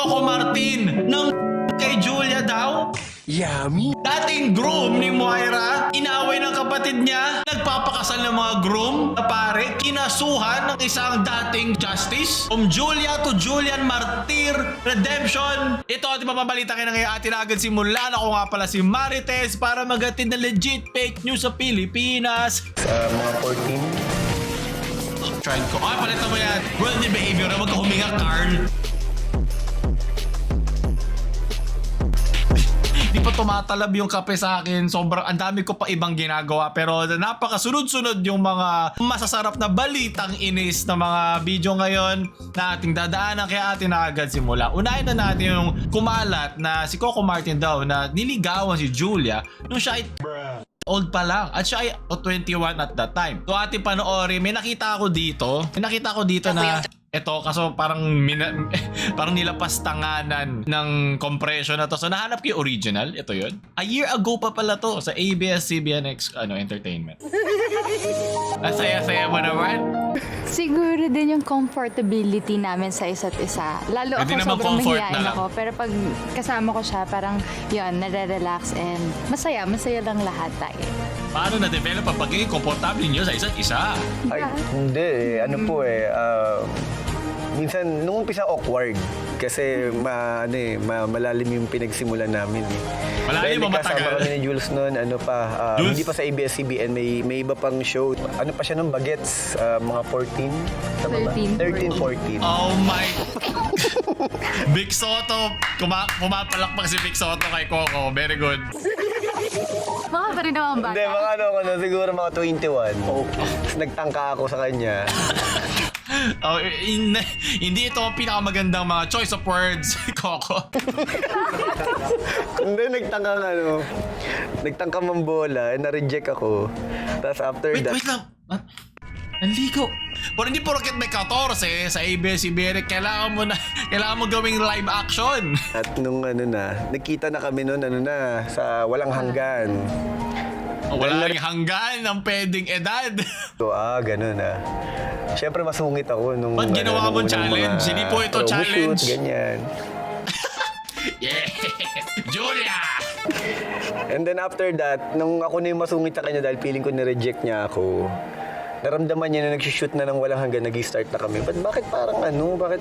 Coco Martin ng kay Julia daw. Yummy. Dating groom ni Moira, inaaway ng kapatid niya, nagpapakasal ng mga groom na pare, kinasuhan ng isang dating justice. From Julia to Julian Martir Redemption. Ito ating mapabalita kayo na ngayon atin agad simulan. Ako nga pala si Marites para magatid na legit fake news sa Pilipinas. Mga 14. Try ko. Ay, palitan mo yan. Worldly behavior na wag ka huminga, Carl. Di pa tumatalab yung kape sa akin. Sobrang ang dami ko pa ibang ginagawa. Pero napakasunod-sunod yung mga masasarap na balitang inis na mga video ngayon na ating dadaanan. Kaya atin na agad simula. Unahin na natin yung kumalat na si Coco Martin daw na niligawan si Julia nung siya ay old pa lang. At siya ay 21 at that time. So ating panoorin, may nakita ako dito. Na ito, kaso parang parang nilapas tanganan ng compression na to. So nahanap ko yung original. Ito yun. A year ago pa pala to sa ABS-CBN Entertainment. Asaya-saya mo naman. Siguro din yung comfortability namin sa isa't isa. Lalo Pwede ako naman sobrang comfort na mahihain lang. ako. Pero pag kasama ko siya, parang yun, nare-relax and masaya lang lahat tayo. Paano na-develop ang pagiging komportable niyo sa isa't isa? Ay, hindi eh. Ano po eh. Minsan, nung umpisa awkward. Kasi malalim yung pinagsimulan namin eh. Malalim o matagal? Kasama kami ni Jules noon, Jules? hindi pa sa ABS-CBN, may iba pang show. Ano pa siya nung bagets? Mga 14? Tama ba? 13. 13, 14. Oh my... Big Soto. Pumapalakpak si Big Soto kay Coco. Very good. Mga pa rin naman bata. Hindi, mga siguro mga 21. Tapos nagtangka ako sa kanya. Oh, hindi ito ang pinakamagandang mga choice of words, Coco. Hindi, nagtangka mambola, na-reject ako. Tapos after Wait that... lang. Nanligaw. Pero hindi porket may 14 sa ABS-CBN, kailangan mo gawing live action. At nung nagkita na kami noon, sa walang hanggan. Wala ring hanggan ng pwedeng edad. So, ganun Siyempre, masungit ako nung... Ba't ginawa mong nung challenge? mga Hindi po ito promo challenge. shoot, ganyan. Yes! Julia! And then after that, nung ako na yung masungit sa kanya dahil feeling ko nireject niya ako, naramdaman niya na nag-shoot na ng walang hanggan, nag-start na kami. Bakit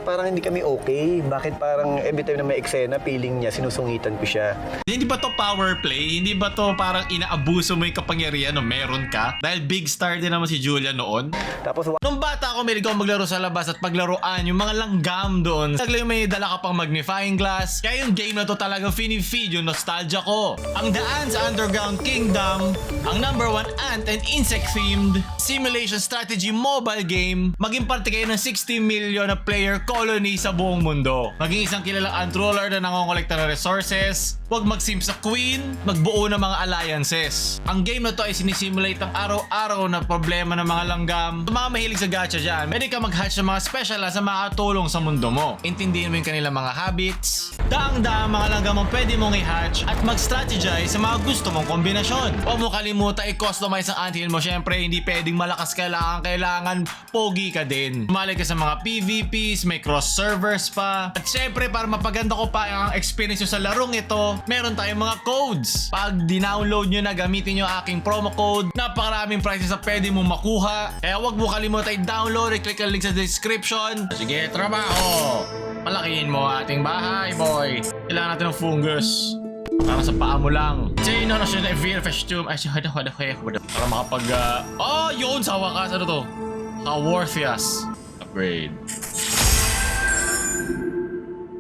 parang hindi kami okay? Bakit parang every time na may eksena, feeling niya, sinusungitan ko siya. Hindi ba to power play? Hindi ba to parang inaabuso mo yung kapangyarihan no meron ka? Dahil big star din naman si Julia noon. Tapos, Nung bata ako, may maglaro sa labas at paglaruan yung mga langgam doon. Sagla yung may dala ka pang magnifying glass. Kaya yung game na to talagang finifeed yung nostalgia ko. Ang daan sa Underground Kingdom, ang #1 ant and insect themed simulation strategy mobile game, maging parte kayo ng 60 million na player colony sa buong mundo. Maging isang kilalang ant ruler na nangongolekta ng resources, huwag mag-sim sa queen, magbuo ng mga alliances. Ang game na to ay sinisimulate ang araw-araw na problema ng mga langgam. Sa mga mahilig sa gacha dyan, pwede ka mag-hatch ng mga special na makakatulong sa mundo mo. Intindihin mo yung kanilang mga habits, daang-daang mga langgam ang pwede mong i-hatch at mag-strategize sa mga gusto mong kombinasyon. Huwag mo kalimutan i-customize ang ant hill mo. Syempre, hindi pwedeng malakas kailangan pogi ka din. Sumali ka sa mga PvPs, may cross servers pa. At syempre, para mapaganda ko pa ang experience nyo sa larong ito, meron tayong mga codes. Pag dinownload nyo na, gamitin nyo aking promo code. Napakaraming prices na pwede mong makuha. Kaya huwag mo kalimutan i-download, i-click ang link sa description. Sige, trabaho! Palakihin mo ating bahay, boy. Kailangan natin ng fungus. Para sa paa mo lang. Sino na siya na costume? Ay, para makapag... Oh, yun! Sa wakas. Ano to? Haworthias. Upgrade.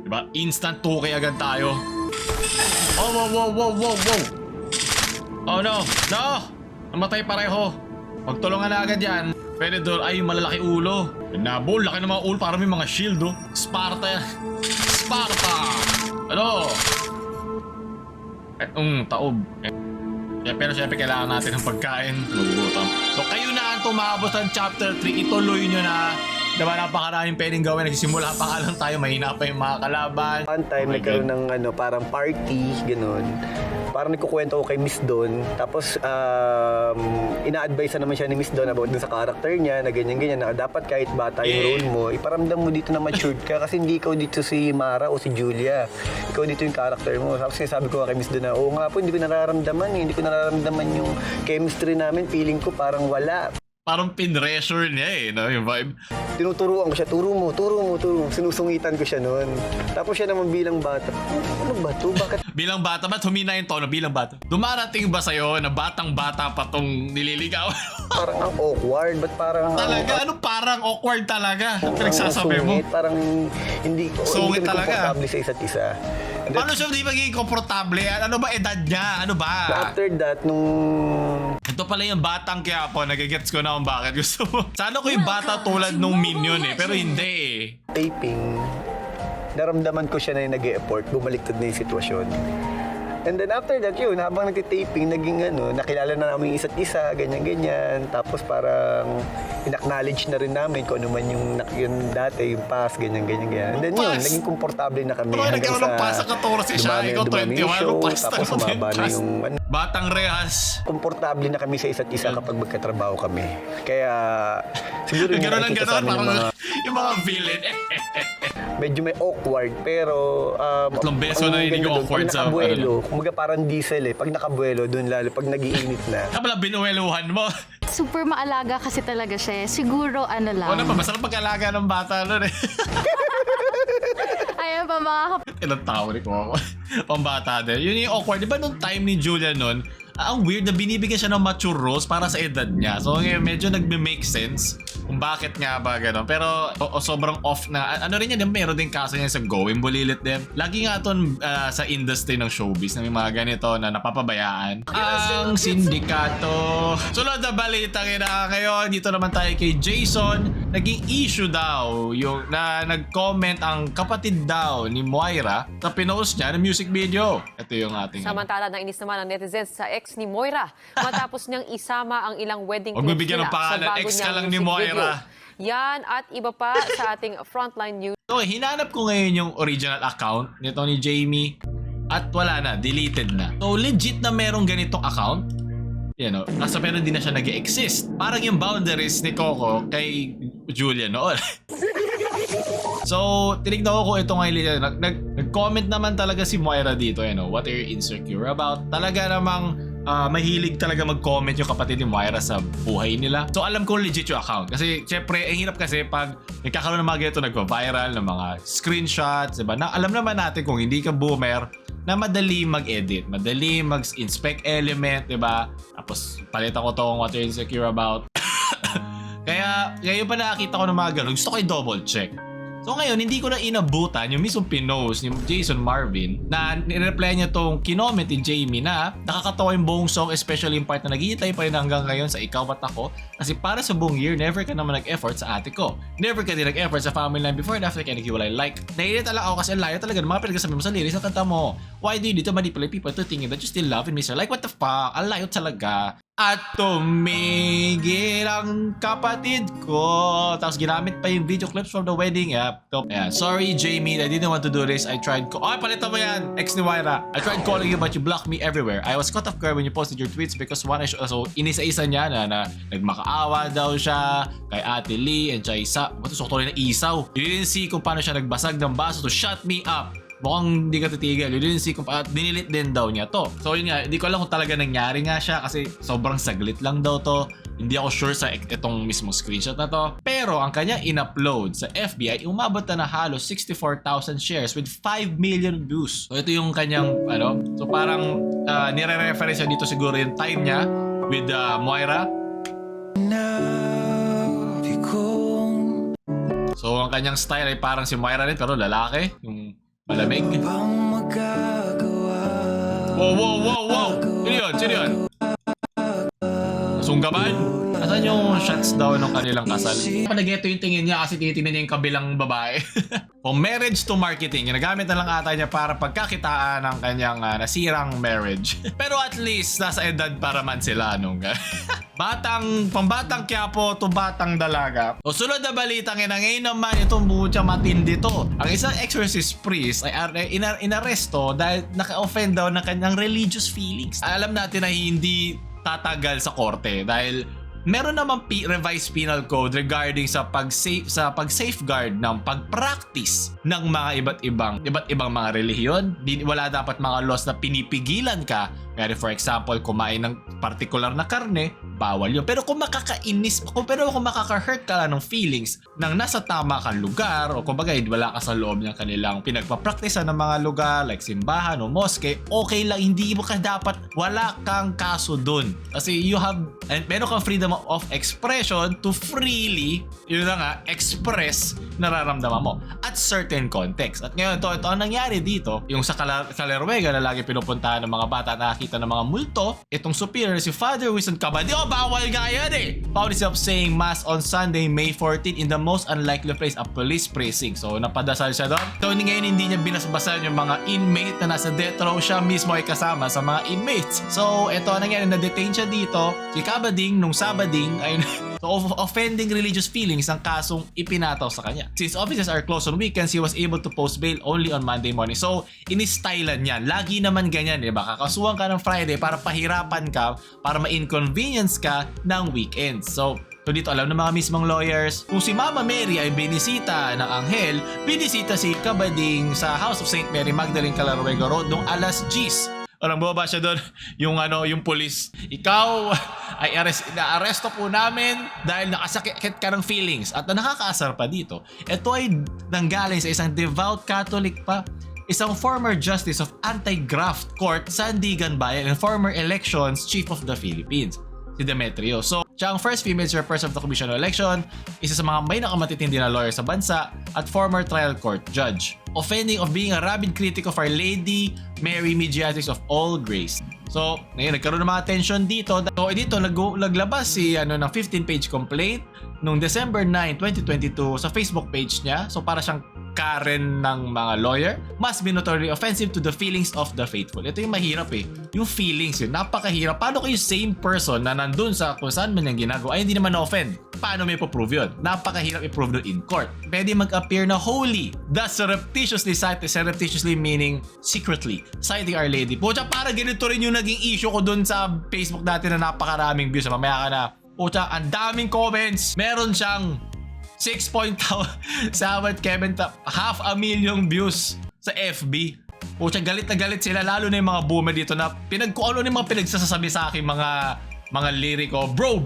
Diba? Instant 2K agad tayo. Oh, wow. Oh, no! Namatay pareho. Magtulungan na agad yan. Pwede doon. Ay, malalaki ulo. Nabol, laki ng mga ulo. Para may mga shield, oh. Sparta. Ano? Taob. Pero syempre kailangan natin ng pagkain. Magugutom. So kayo na ang tumabos ng chapter 3. Ituloy nyo na. Diba, napakaraming pwedeng gawin. Nagsisimula pa nga lang tayo, mahina pa yung mga kalaban. One time, Oh my nagkaroon God. ng parang party, gano'n. Parang nagkukwento ko kay Miss Don. Tapos, ina-advise naman siya ni Miss Don about dun sa character niya, na ganyan-ganyan, na dapat kahit bata yung role mo, iparamdam mo dito na matured ka kasi hindi ikaw dito si Mara o si Julia. Ikaw dito yung character mo. Tapos sinasabi ko kay Miss Don na, oo nga po, hindi ko nararamdaman eh. Hindi ko nararamdaman yung chemistry namin. Feeling ko parang wala. Parang pinressure niya eh, no? Yung vibe. Tinuturuan ko siya, turo mo. Sinusungitan ko siya noon. Tapos siya naman bilang bata, ano ba to? Bakit Bilang bata, ba't humina yung tono bilang bata? Dumarating ba sa'yo na batang-bata pa tong nililigaw? parang ang awkward? Ba't parang Talaga? Ano parang awkward talaga? Ang ang pinagsasabi mo? sungit? Parang hindi Sungit kami talaga. komportable sa isa't isa. And then, Paano siya hindi magiging komportable? Ano ba edad niya? Ano ba? after that, nung Ito pala yung batang Quiapo. Nagigets ko na kung bakit gusto mo. Sana ko yung bata tulad nung Minion eh. Pero hindi eh. taping, naramdaman ko siya na yung nag-e-effort, bumaliktad na yung sitwasyon. And then after that, yun, habang nagtitaping, naging nakilala na namin yung isa't isa, ganyan-ganyan. Tapos parang in-acknowledge na rin namin kung ano man yung dati, yung past, ganyan-ganyan. And then yun, Past? naging komportable na kami. Bro, hanggang nagkaroon ng past sa 14 siya, ikaw dumami 21, yung show, past tapos na sumaba na past. yung Batang Rehas. komportable na kami sa isa't isa kapag magkatrabaho kami. Kaya siguro yung Gano'n ang nakikita sa gano'n. amin Parang yung mga villain. medyo may awkward, pero Tatlong beso na ang hindi ganda ko dun, awkward pag sa nakabuelo, kumaga parang diesel eh. Pag nakabuelo, dun lalo, pag nagiinit na. Kaya pala binuweluhan mo. Super maalaga kasi talaga siya. Siguro ano lang. O naman, masarap pag-alaga ng bata nun eh. Ayan pa mga Ilang tao ni Coco. Pambata din. Yun yung awkward. Di ba nung time ni Julia nun, ang weird na binibigyan siya ng mature roles para sa edad niya. So ngayon medyo nagme-make sense kung bakit nga ba gano'n. Pero sobrang off na. Ano rin yan, meron din kaso niya sa Going Bulilit din. Lagi nga ito sa industry ng showbiz na may mga ganito na napapabayaan. Ang sindikato. Sunod na balita ngayon. Dito naman tayo kay Jason. Naging issue daw yung na nag-comment ang kapatid daw ni Moira sa pinost niya ng music video. Ito yung ating... Samantala, nainis naman ang netizens sa ex ni Moira matapos niyang isama ang ilang wedding Huwag clips bibigyan ng nila sa pangalan, bago ex ka niyang lang ni music Moira. video. Yan at iba pa sa ating Frontline News. So, hinanap ko ngayon yung original account nito ni Jamie at wala na, deleted na. So, legit na merong ganitong account. Yan o, nasa pero hindi na siya nag-exist. Parang yung boundaries ni Coco kay Julia noon. So, tinignan ko kung ito ngayon. Nag-comment naman talaga si Moira dito. What are you insecure about? Talaga namang mahilig talaga mag-comment yung kapatid ni Moira sa buhay nila. So, alam ko legit yung account. Kasi, syempre, ang hirap kasi pag nagkakaroon ng mga ganito, nagpa-viral ng mga screenshots, diba? Na, alam naman natin kung hindi ka boomer, na madali mag-edit, madali mag-inspect element, diba? Tapos, palitan ko tong what you're insecure about. Kaya, ngayon pa nakakita ko ng mga ganun, gusto ko i-double check. So ngayon, hindi ko na inabutan yung mismong pinost ni Jason Marvin na nireply niya tong kinoment ni Jamie na nakakatawa yung buong song, especially yung part na naghihintay pa rin hanggang ngayon sa Ikaw Ba't Ako. Kasi para sa buong year, never ka naman nag-effort sa ate ko. Never ka din nag-effort sa family line before and after ka naghiwalay. Like, naiirita lang ako kasi ang layo talaga ng mga pinagsasabi mo sa lyrics ng kanta mo. Why do you need to manipulate people to thinking that you still love and miss her? Like, what the fuck? Ang layo talaga. At tumigil ang kapatid ko. Tapos ginamit pa yung video clips from the wedding app. So, ayan. Sorry, Jamie. I didn't want to do this. I tried... palitan mo yan! Ex ni Moira. I tried calling you but you blocked me everywhere. I was caught off guard when you posted your tweets because one, so inisa-isa niya na nagmakaawa daw siya kay Ate Lee and siya isa. Ba't ito na isaw? You didn't see kung paano siya nagbasag ng baso to shut me up. Mukhang hindi ka titigil. You didn't see kung dinilit din daw niya to. So yun nga, hindi ko alam kung talaga nangyari nga siya kasi sobrang saglit lang daw to. Hindi ako sure sa itong mismong screenshot na to. Pero ang kanya in-upload sa FBI, umabot na halos 64,000 shares with 5 million views. So ito yung kanyang, so parang nire-reference dito siguro yung time niya with Moira. So ang kanyang style ay parang si Moira rin pero lalaki. Yung malamig. Wow! Sino yun? Sunggaban? Asan yung shots daw ng kanilang kasal? Panageto yung tingin niya kasi tinitingnan niya yung kabilang babae. From marriage to marketing, ginagamit na lang ata niya para pagkakitaan ng kanyang nasirang marriage. Pero at least, nasa edad para man sila nung pambatang Quiapo to batang dalaga. O sunod na balita ngayon naman, itong butya matindi to. Ang isang exorcist priest ay inaresto dahil naka-offend daw ng kanyang religious feelings. Alam natin na hindi tatagal sa korte dahil meron namang revised penal code regarding sa pag-safeguard ng pag-practice ng mga iba't ibang mga relihiyon. Wala dapat mga laws na pinipigilan ka. Kaya for example, kumain ng particular na karne, bawal yun. Pero kung kung makaka-hurt ka lang ng feelings ng nasa tama kang lugar o kumbaga wala ka sa loob ng kanilang pinagpa-practice ng mga lugar like simbahan o mosque, okay lang, hindi mo ka dapat, wala kang kaso dun. Kasi meron kang freedom of expression to freely, express nararamdaman mo at certain context. At ngayon, ito ang nangyari dito, yung sa Kalerwega na lagi pinupuntahan ng mga bata na nakita ng mga multo, itong superior si Father Wilson Cabadi, bawal nga yan found himself saying mass on Sunday, May 14 in the most unlikely place, a police precinct. So, napadasal siya doon. So, ngayon hindi niya binasbasan yung mga inmate na nasa death row, siya mismo ay kasama sa mga inmates. So, ito nangyari, na-detain siya dito. Si Cabading, nung Sabading, ay offending religious feelings ang kasong ipinataw sa kanya. Since offices are closed on weekends, he was able to post bail only on Monday morning. So, in-stylan niya. Lagi naman ganyan, diba? Kakasuhan ka ng Friday para pahirapan ka, para ma-inconvenience ka ng weekends. So dito alam ng mga mismong lawyers, kung si Mama Mary ay binisita ng anghel, binisita si Cabading sa House of St. Mary Magdalene, Kalarwega Road noong alas 10. Walang bumaba siya doon, yung police. Ikaw ay naaresto po namin dahil nakasakit ka ng feelings. At nakakaasar pa dito, ito ay nanggaling sa isang devout Catholic pa, isang former justice of anti-graft court sa Andigan Bayan and former elections chief of the Philippines, si Demetrio. So, siya ang first female chairperson of the Commission on Election, isa sa mga may nakamatitindi na lawyer sa bansa, at former trial court judge. Offending of being a rabid critic of Our Lady Mary, Mediatrix of All Grace. So, ngayon nagkaroon ng mga tension dito. So, dito naglabas si ng 15-page complaint noong December 9, 2022 sa Facebook page niya. So, para siyang Karen ng mga lawyer, must be notoriously offensive to the feelings of the faithful. Ito yung mahirap yung feelings yun, napakahirap. Paano kayo same person na nandun sa kung saan man yung ginagawa ay hindi naman na-offend? Paano may po-prove yun? Napakahirap i-prove doon in court. Pwede mag-appear na holy, thus surreptitiously meaning secretly, citing Our Lady. Pucha, para ganito rin yung naging issue ko dun sa Facebook dati na napakaraming views. Mamaya ka na, pucha, ang daming comments. Meron siyang 6.7 Kevin, 500,000 views sa FB. Pucha, galit na galit sila, lalo na yung mga boomer dito na ano yung mga pinagsasabi sa akin mga liriko. Bro,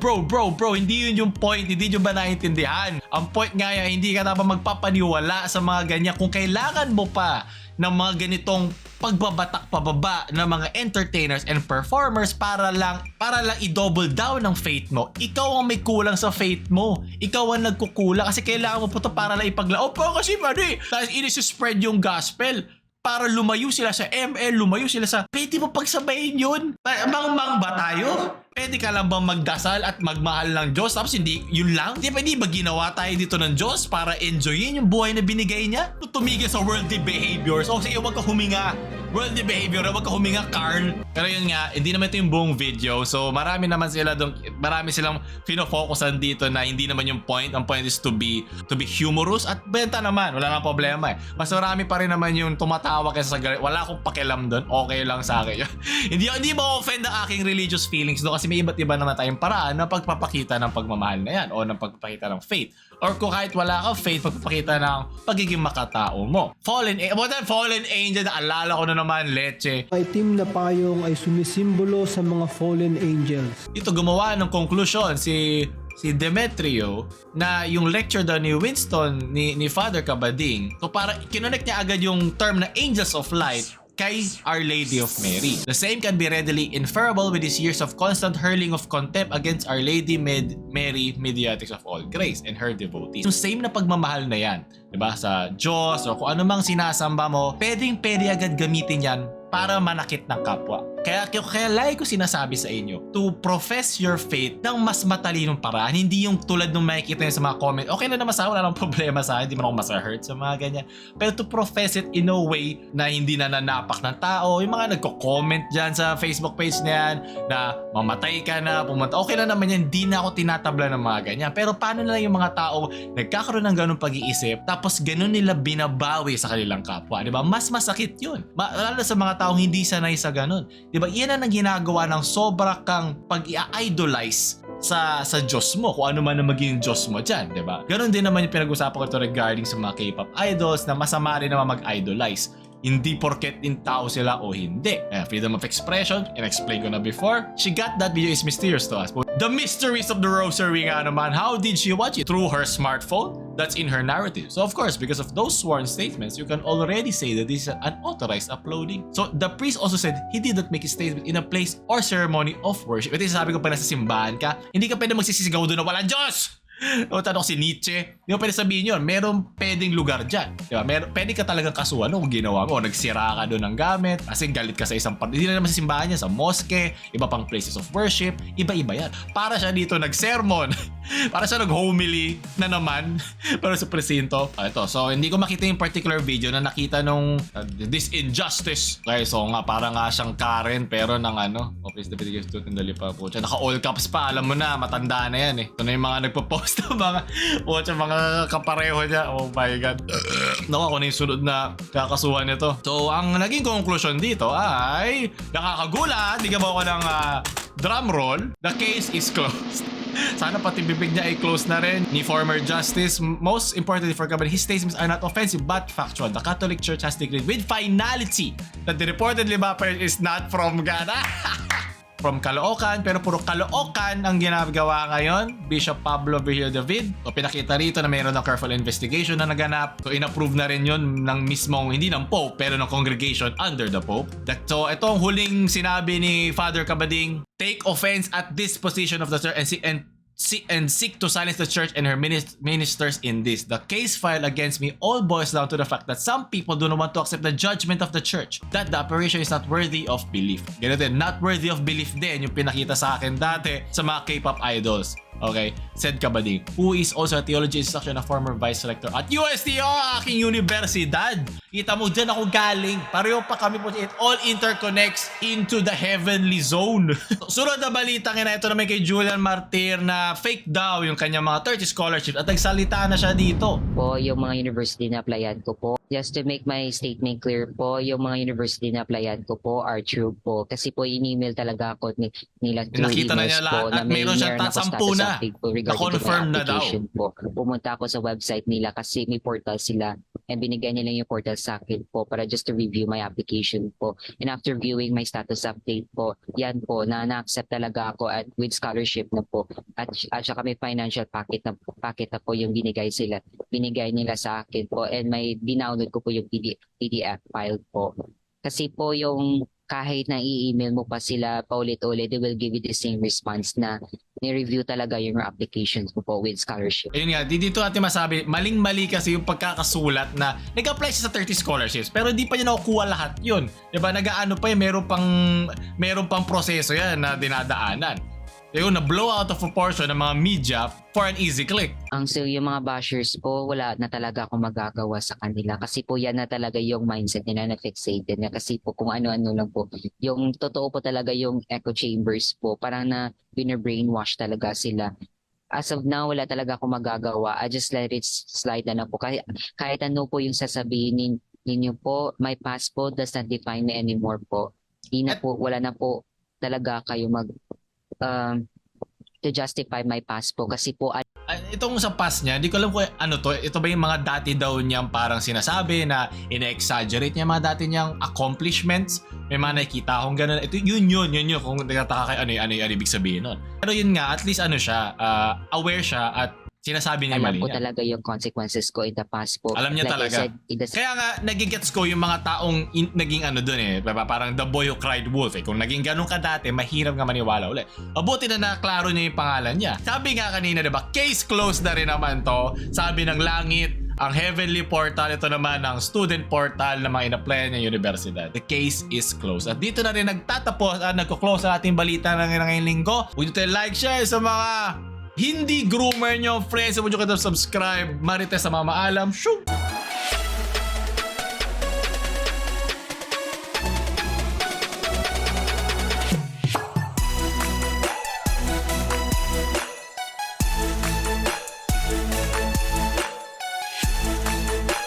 hindi yun yung point, hindi nyo ba naiintindihan? Ang point nga yan, hindi ka dapat magpapaniwala sa mga ganyan. Kung kailangan mo pa ng mga ganitong pagbabatak pababa ng mga entertainers and performers para lang i-double down ng faith mo. Ikaw ang may kulang sa faith mo. Ikaw ang nagkukulang kasi kailangan mo po ito para lang ipaglaop pa kasi tapos inis-spread yung gospel para lumayo sila sa ML, lumayo sila sa... Pwede mo pagsabayin yun? Mang ba tayo? Pwede ka lang bang magdasal at magmahal ng Diyos tapos hindi, yun lang? Pwede ba ginawa tayo dito ng Diyos para enjoyin yung buhay na binigay niya? Tumigil sa worldly behaviors. O sige, huwag ka huminga. Worldly behavior, huwag ka huminga, Carl. Pero yun nga, hindi naman ito yung buong video. So marami silang fino-focusan dito na hindi naman yung point. Ang point is to be humorous at benta naman. Wala nga problema Mas marami pa rin naman yung tumatawa kaysa sa galit. Wala akong pakialam doon. Okay lang sa akin. hindi ma-offend ang aking religious feelings doon kasi may iba't iba naman tayong paraan ng pagpapakita ng pagmamahal na yan o ng pagpapakita ng faith. Or kung kahit wala kang faith, pagpapakita ng pagiging makatao mo. Fallen angel, naalala ko na naman, leche. Itim na payong ay sumisimbolo sa mga fallen angels. Ito gumawa ng conclusion si Demetrio na yung lecture daw ni Winston ni Father Cabading. So para kinonect niya agad yung term na angels of light kay Our Lady of Mary. The same can be readily inferable with his years of constant hurling of contempt against Our Lady Mary, Mediatrix of All Grace, and her devotees. Yung same na pagmamahal na yan, diba? Sa Diyos o kung ano mang sinasamba mo, pwede agad gamitin yan para manakit ng kapwa. Kaya lagi ko sinasabi sa inyo, to profess your faith ng mas matalinong paraan, hindi yung tulad nung makikita nyo sa mga comment, okay lang naman sa akin, wala nang problema sa akin, hindi man ako masa-hurt sa mga ganyan. Pero to profess it in a way na hindi na nanapak ng tao, yung mga nagko-comment dyan sa Facebook page na yan, na mamatay ka na, pumunta, okay lang naman yan, hindi na ako tinatabla ng mga ganyan. Pero paano na lang yung mga tao nagkakaroon ng ganung pag-iisip, tapos ganun nila binabawi sa kanilang kapwa, di ba? Mas masakit yun. Lalo sa mga taong hindi sanay sa ganun. Di ba? Yan ang ginagawa ng sobra kang pag-i-idolize sa Diyos mo, kung ano man ang maging Diyos mo dyan, di ba? Ganon din naman yung pinag-usapan ko ito regarding sa mga K-pop idols na masama rin naman mag-idolize. Hindi porket in tao sila o hindi. Freedom of expression, in-explain ko na before. She got that video is mysterious to us. The mysteries of the rosary nga naman, how did she watch it? Through her smartphone? That's in her narrative. So of course, because of those sworn statements, you can already say that this is an unauthorized uploading. So the priest also said he did not make a statement in a place or ceremony of worship. Ito yung sabi ko pa, nasa simbahan ka, hindi ka pwede magsisisigaw doon na walang Diyos! O tanong si Nietzsche, di ba pwede sabihin yun, meron pwedeng lugar dyan. Di ba? Pwede ka talagang kasuhan kung ginawa mo. O nagsira ka doon ng gamit, kasi galit ka sa isang part. Hindi na naman sa simbahan niya, sa mosque, iba pang places of worship, iba-iba yan. Para siya dito nag-sermon, para siya nag-homily na naman, para sa presinto. Ito, so hindi ko makita yung particular video na nakita nung this injustice. Okay, so nga, para nga siyang Karen, pero ng ano, please the biggest truth in the lipa po. Naka all caps pa, alam mo na, matanda na yan eh. Ito na yung mga nagpo-post mga kapareho niya. Oh my God. Naku, ako na yung sunod na kakasuhan nito. So, ang naging conclusion dito ay nakakagulat. Di ka ba ako ng drum roll? The case is closed. Sana pati bibig niya ay close na rin ni former justice. Most importantly for Kabading, his statements are not offensive but factual. The Catholic Church has declared with finality that the reported libapper is not from God. From Caloocan, pero puro Caloocan ang ginagawa ngayon. Bishop Pablo Virgilio David, o pinakita rito na mayroon ng careful investigation na naganap. So inapprove na rin yun ng mismong, hindi ng Pope, pero ng congregation under the Pope. So ito ang huling sinabi ni Father Kabading, take offense at this position of the church and seek to silence the church and her ministers in this. The case filed against me all boils down to the fact that some people do not want to accept the judgment of the church, that the operation is not worthy of belief. Ganito din, not worthy of belief din yung pinakita sa akin dati sa mga K-pop idols. Okay, said Kabading, who is also a theology instructor na former vice rector at USTO, aking universidad. Kita mo, dyan ako galing. Pareho pa kami po. It all interconnects into the heavenly zone. Sunod na balita nga ito naman kay Julian Martir na fake daw yung kanyang mga 30 scholarship at nagsalita na siya dito. Po, yung mga university na applyan ko po. Just to make my statement clear po, yung mga university na applyan ko po are true po. Kasi po in-email talaga ako nila through Nakita na niya emails po lahat at mayroon siyang 10 na. Na-confirm na daw. Po. Pumunta ako sa website nila kasi may portal sila and binigay nila yung portal sa akin po para just to review my application po. And after viewing my status update po, yan po, na-accept talaga ako at with scholarship na po. At saka may financial packet na po yung binigay nila sa akin po, and may dinownload ko po yung PDF file po. Kasi po yung kahit na i-email mo pa sila paulit-ulit, they will give you the same response na ni-review talaga yung applications mo po with scholarship. Ayun nga, dito natin masabi, maling-mali kasi yung pagkakasulat na nag-apply siya sa 30 scholarships pero di pa niya nakukuha lahat yun. Diba? Nag-aano pa yun, meron pang proseso yan na dinadaanan. Yung na-blow out of proportion ng mga media for an easy click. So yung mga bashers po, wala na talaga akong magagawa sa kanila kasi po yan na talaga yung mindset nila na fixated na kasi po kung ano-ano lang po. Yung totoo po talaga yung echo chambers po, parang na brainwash talaga sila. As of now, wala talaga akong magagawa. I just let it slide na po. Kahit ano po yung sasabihin ninyo po, my past po does not define me anymore po. Wala na po talaga kayo to justify my past po kasi po itong sa past niya, hindi ko alam kung ano to. Ito ba yung mga dati daw niyang parang sinasabi na ina-exaggerate niya mga dati niyang accomplishments? May mga nakikita akong ganun. Ito, yun kung nagtataka kayo ano ibig sabihin nun. Pero yun nga, at least ano siya, aware siya at sinasabi niya mali alam ko niya. talaga yung consequences ko in the past po. Alam niya like talaga. Kaya nga, nagigets ko yung mga taong naging ano dun eh. Parang the boy who cried wolf eh. Kung naging ganun ka dati, mahirap nga maniwala ulit. Mabuti na naklaro niya yung pangalan niya. Sabi nga kanina, diba, case closed na rin naman to. Sabi ng langit, Ang Heavenly Portal, ito naman ang student portal na mga ina-applyan ng universidad. The case is closed. At dito na rin nagtatapos at nagko-close ang ating balita ng ngayong linggo. Huwag nyo tayo like, share sa mga hindi groomer nyo, friends. Huwag nyo kayo subscribe. Marites sa mga maalam. Shoo!